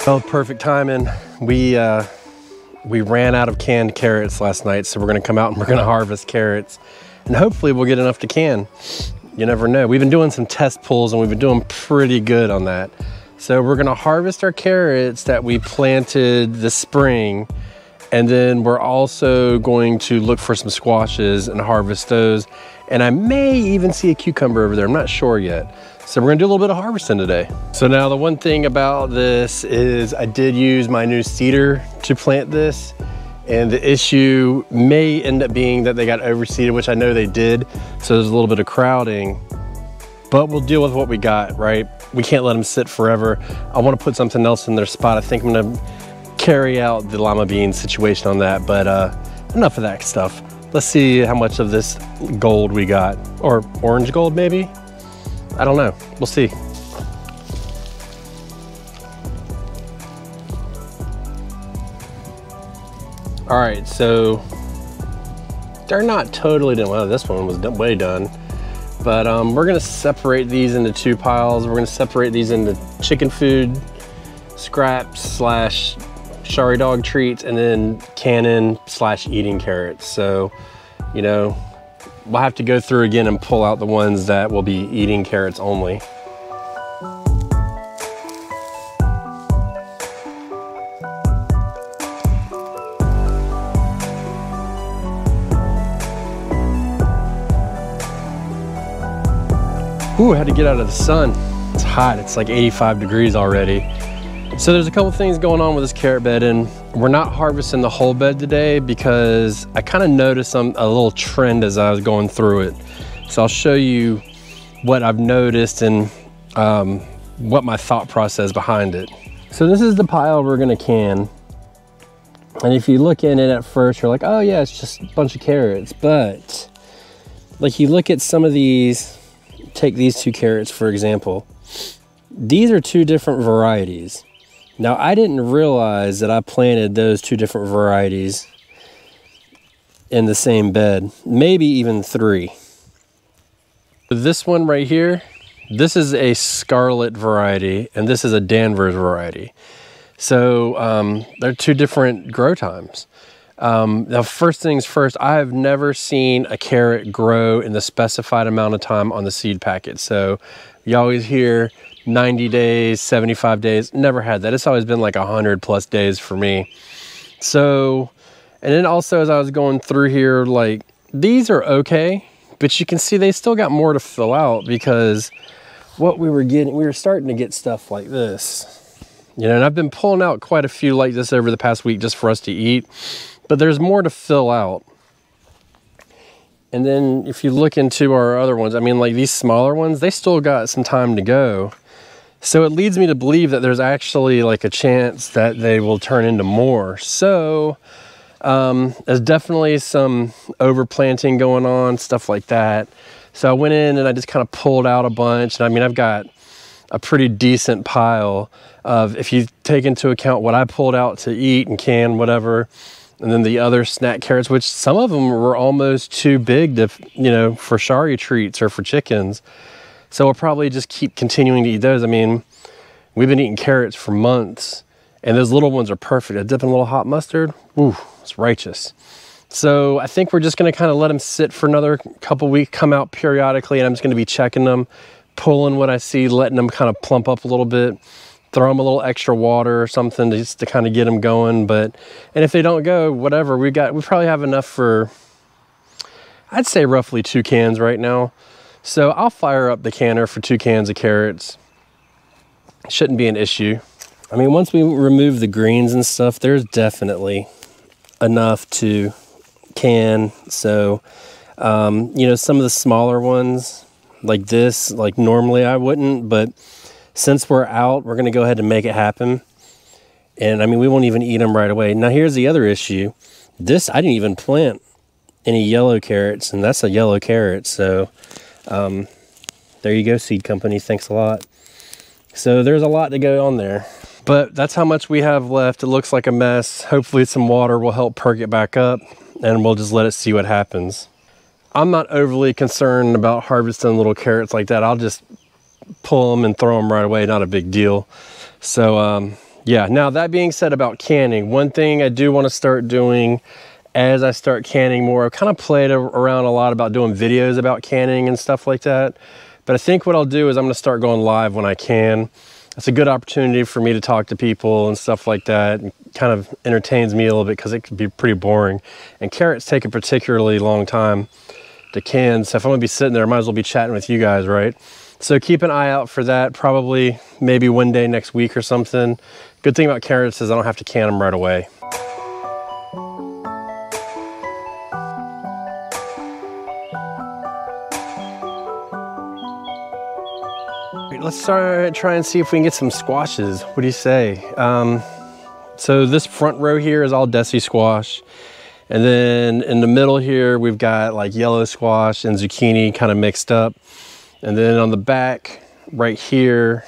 Well, perfect timing. We ran out of canned carrots last night, so we're gonna come out and we're gonna harvest carrots, and hopefully we'll get enough to can. You never know. We've been doing some test pulls and we've been doing pretty good on that. So we're gonna harvest our carrots that we planted this spring, and then we're also going to look for some squashes and harvest those. And I may even see a cucumber over there, I'm not sure yet. So we're gonna do a little bit of harvesting today. So now the one thing about this is I did use my new seeder to plant this, and the issue may end up being that they got overseeded, which I know they did. So there's a little bit of crowding, but we'll deal with what we got, right? We can't let them sit forever. I wanna put something else in their spot. I think I'm gonna carry out the lima bean situation on that, but enough of that stuff. Let's see how much of this gold we got, or orange gold maybe? I don't know, we'll see. All right, so they're not totally done. Well, this one was way done, but we're gonna separate these into two piles. We're gonna separate these into chicken food, scraps slash shari dog treats, and then cannon slash eating carrots. So, you know, we'll have to go through again and pull out the ones that will be eating carrots only. Ooh, I had to get out of the sun. It's hot, it's like 85 degrees already. So there's a couple things going on with this carrot bed, and we're not harvesting the whole bed today because I kind of noticed a little trend as I was going through it. So I'll show you what I've noticed and what my thought process behind it. So this is the pile we're gonna can. And if you look in it at first, you're like, oh yeah, it's just a bunch of carrots. But like you look at some of these, take these two carrots for example. These are two different varieties. Now I didn't realize that I planted those two different varieties in the same bed, maybe even three. This one right here, this is a scarlet variety and this is a Danvers variety. So they're two different grow times. Now first things first, I have never seen a carrot grow in the specified amount of time on the seed packet. So you always hear 90 days, 75 days, never had that. It's always been like 100+ days for me. So, and then also as I was going through here, like these are okay, but you can see they still got more to fill out because what we were getting, we were starting to get stuff like this. You know, and I've been pulling out quite a few like this over the past week just for us to eat, but there's more to fill out. And then if you look into our other ones, I mean, like these smaller ones, they still got some time to go. So it leads me to believe that there's actually like a chance that they will turn into more. So there's definitely some overplanting going on, stuff like that. So I went in and I just kind of pulled out a bunch. And I mean, I've got a pretty decent pile of, if you take into account what I pulled out to eat and can, whatever, and then the other snack carrots, which some of them were almost too big to, you know, for shari treats or for chickens. So we'll probably just keep continuing to eat those. I mean, we've been eating carrots for months and those little ones are perfect. I dip in a little hot mustard, ooh, it's righteous. So I think we're just gonna kind of let them sit for another couple weeks, come out periodically, and I'm just gonna be checking them, pulling what I see, letting them kind of plump up a little bit, throw them a little extra water or something just to kind of get them going. But, and if they don't go, whatever, we probably have enough for, I'd say roughly 2 cans right now. So I'll fire up the canner for 2 cans of carrots. Shouldn't be an issue. I mean, once we remove the greens and stuff, there's definitely enough to can. So, you know, some of the smaller ones like this, like normally I wouldn't, but since we're out, we're gonna go ahead and make it happen. And I mean, we won't even eat them right away. Now here's the other issue. This, I didn't even plant any yellow carrots, and that's a yellow carrot. So there you go, seed company, thanks a lot. So there's a lot to go on there, but that's how much we have left. It looks like a mess. Hopefully some water will help perk it back up, and we'll just let it see what happens. I'm not overly concerned about harvesting little carrots like that. I'll just pull them and throw them right away, not a big deal. So Yeah, now that being said about canning, one thing I do want to start doing as I start canning more, I've kind of played around a lot about doing videos about canning and stuff like that. But I think what I'll do is I'm going to start going live when I can. It's a good opportunity for me to talk to people and stuff like that. And kind of entertains me a little bit because it can be pretty boring. And carrots take a particularly long time to can. So if I'm going to be sitting there, I might as well be chatting with you guys, right? So keep an eye out for that. Probably maybe one day next week or something. Good thing about carrots is I don't have to can them right away. Let's try and see if we can get some squashes. What do you say? So this front row here is all desi squash. And then in the middle here, we've got like yellow squash and zucchini kind of mixed up. And then on the back right here,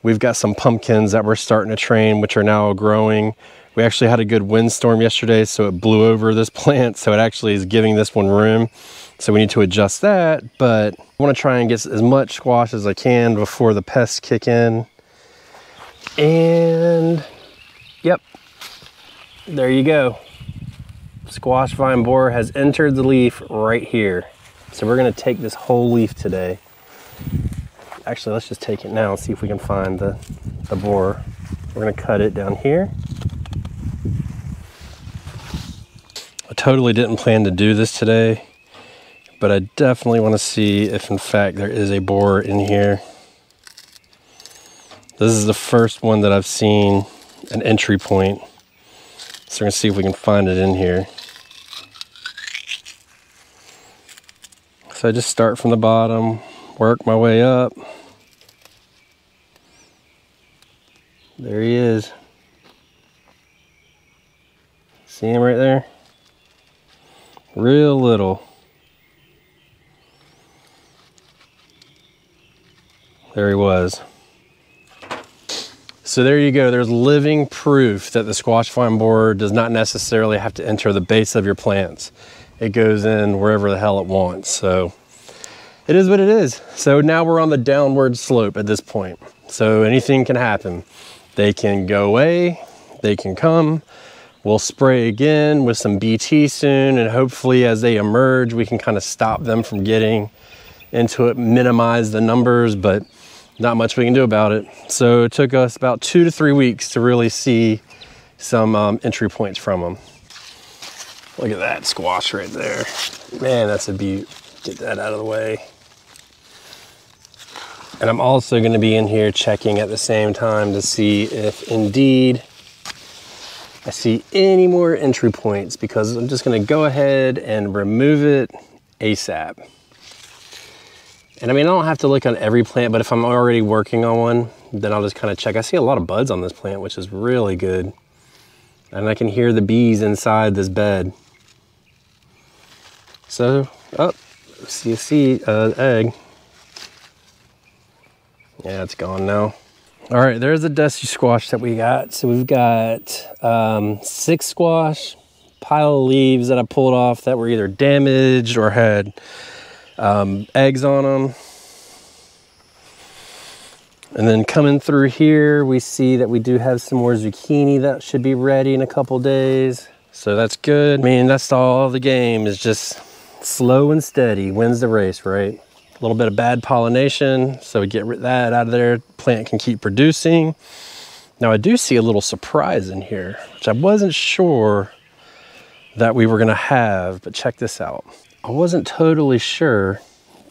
we've got some pumpkins that we're starting to train, which are now growing. We actually had a good windstorm yesterday, so it blew over this plant. So it actually is giving this one room. So we need to adjust that, but I want to try and get as much squash as I can before the pests kick in. And yep, there you go. Squash vine borer has entered the leaf right here. So we're going to take this whole leaf today. Actually, let's just take it now and see if we can find the borer. We're going to cut it down here. I totally didn't plan to do this today, but I definitely want to see if in fact there is a borer in here. This is the first one that I've seen an entry point. So we're going to see if we can find it in here. So I just start from the bottom, work my way up. There he is. See him right there? Real little. There he was. So there you go. There's living proof that the squash vine borer does not necessarily have to enter the base of your plants. It goes in wherever the hell it wants. So it is what it is. So now we're on the downward slope at this point. So anything can happen. They can go away, they can come. We'll spray again with some BT soon, and hopefully as they emerge, we can kind of stop them from getting into it, minimize the numbers, but not much we can do about it. So it took us about 2 to 3 weeks to really see some entry points from them. Look at that squash right there. Man, that's a beaut. Get that out of the way. And I'm also going to be in here checking at the same time to see if indeed I see any more entry points, because I'm just going to go ahead and remove it ASAP. And I mean, I don't have to look on every plant, but if I'm already working on one, then I'll just kind of check. I see a lot of buds on this plant, which is really good. And I can hear the bees inside this bed. So, oh, see a seed, egg. Yeah, it's gone now. All right, there's the dusty squash that we got. So we've got 6 squash, pile of leaves that I pulled off that were either damaged or had eggs on them. And then coming through here, we see that we do have some more zucchini that should be ready in a couple days. So that's good. I mean, that's all the game, is just slow and steady wins the race, right? A little bit of bad pollination, so we get that out of there. Plant can keep producing. Now I do see a little surprise in here, which I wasn't sure that we were gonna have, but check this out. I wasn't totally sure,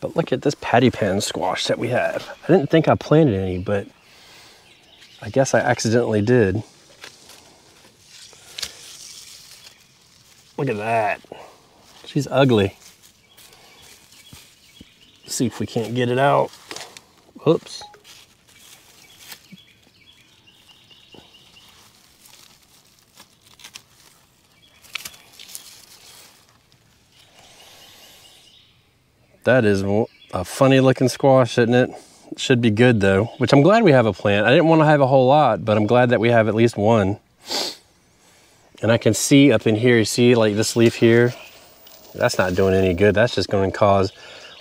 but look at this patty pan squash that we have. I didn't think I planted any, but I guess I accidentally did. Look at that. She's ugly. Let's see if we can't get it out. Oops. That is a funny looking squash, isn't it? It should be good though, which I'm glad we have a plant. I didn't want to have a whole lot, but I'm glad that we have at least one. And I can see up in here, you see like this leaf here? That's not doing any good. That's just going to cause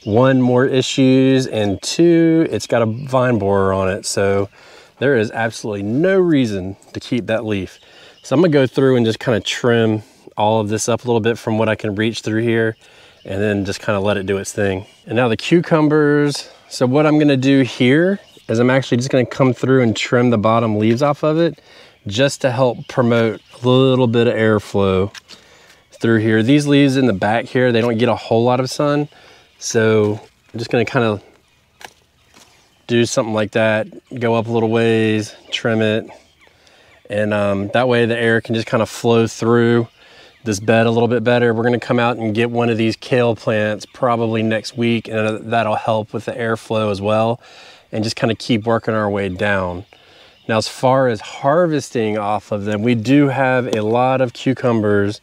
1, more issues, and 2, it's got a vine borer on it. So there is absolutely no reason to keep that leaf. So I'm gonna go through and just kind of trim all of this up a little bit from what I can reach through here, and then just kind of let it do its thing. And now the cucumbers. So what I'm gonna do here is I'm actually just gonna come through and trim the bottom leaves off of it, just to help promote a little bit of airflow through here. These leaves in the back here, they don't get a whole lot of sun. So I'm just gonna kind of do something like that, go up a little ways, trim it. And that way the air can just kind of flow through this bed a little bit better. We're gonna come out and get one of these kale plants probably next week, and that'll help with the airflow as well, and just kind of keep working our way down. Now, as far as harvesting off of them, we do have a lot of cucumbers.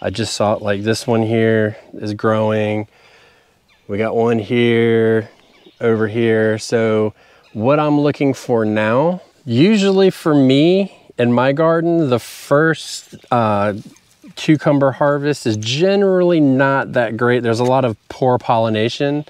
I just saw it, like this one here is growing. We got one here, over here. So what I'm looking for now, usually for me in my garden, the first cucumber harvest is generally not that great. There's a lot of poor pollination.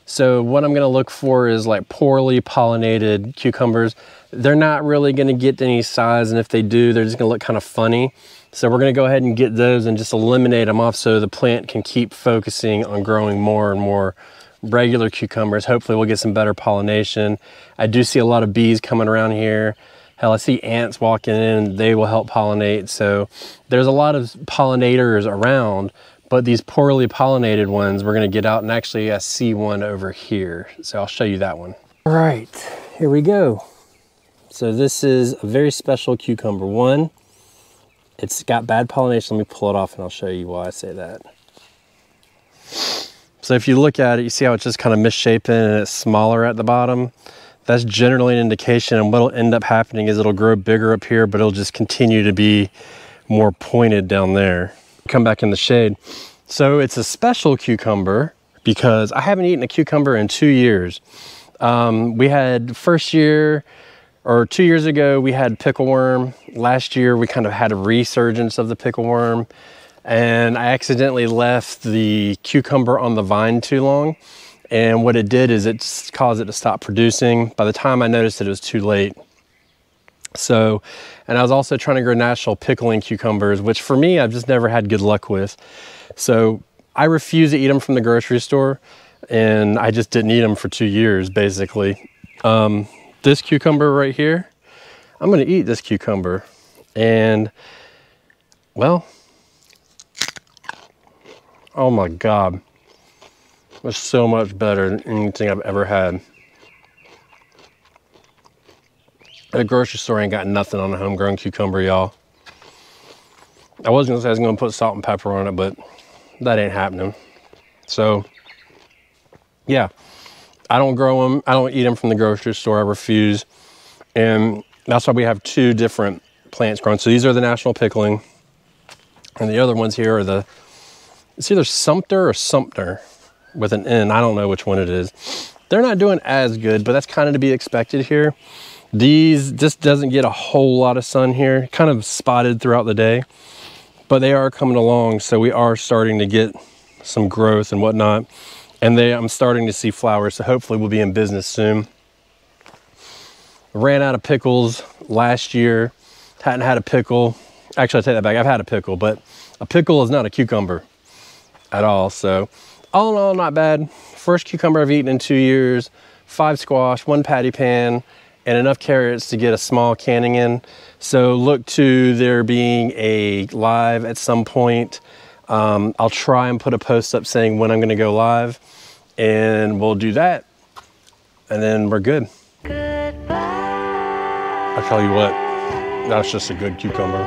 So what I'm gonna look for is like poorly pollinated cucumbers. They're not really gonna get any size, and if they do, they're just gonna look kind of funny. So we're gonna go ahead and get those and just eliminate them off so the plant can keep focusing on growing more and more regular cucumbers. Hopefully we'll get some better pollination. I do see a lot of bees coming around here. Hell, I see ants walking in, they will help pollinate. So there's a lot of pollinators around, but these poorly pollinated ones, we're gonna get out, and actually I see one over here. So I'll show you that one. All right, here we go. So this is a very special cucumber. One, it's got bad pollination. Let me pull it off and I'll show you why I say that. So if you look at it, you see how it's just kind of misshapen and it's smaller at the bottom. That's generally an indication, and what'll end up happening is it'll grow bigger up here, but it'll just continue to be more pointed down there. Come back in the shade. So it's a special cucumber because I haven't eaten a cucumber in 2 years. We had first year, or 2 years ago, we had pickleworm. Last year, we kind of had a resurgence of the pickleworm, and I accidentally left the cucumber on the vine too long. And what it did is it caused it to stop producing. By the time I noticed it, it was too late. So, and I was also trying to grow natural pickling cucumbers, which for me, I've just never had good luck with. So I refuse to eat them from the grocery store, and I just didn't eat them for 2 years, basically. This cucumber right here, I'm gonna eat this cucumber, and well, oh my God. It's so much better than anything I've ever had. At a grocery store ain't got nothing on a homegrown cucumber, y'all. I was gonna say I was gonna put salt and pepper on it, but that ain't happening. So, yeah, I don't grow them. I don't eat them from the grocery store. I refuse. And that's why we have 2 different plants growing. So these are the national pickling, and the other ones here are it's either Sumter or Sumter with an N. I don't know which one it is. They're not doing as good, but that's kind of to be expected here. This doesn't get a whole lot of sun here, kind of spotted throughout the day, but they are coming along. So we are starting to get some growth and whatnot. And I'm starting to see flowers. So hopefully we'll be in business soon. I ran out of pickles last year. Hadn't had a pickle. Actually, I take that back. I've had a pickle, but a pickle is not a cucumber at all. So all in all, not bad. First cucumber I've eaten in 2 years, 5 squash, 1 patty pan, and enough carrots to get a small canning in. So look to there being a live at some point. I'll try and put a post up saying when I'm gonna go live, and we'll do that. And then we're good. Goodbye. I tell you what, that's just a good cucumber.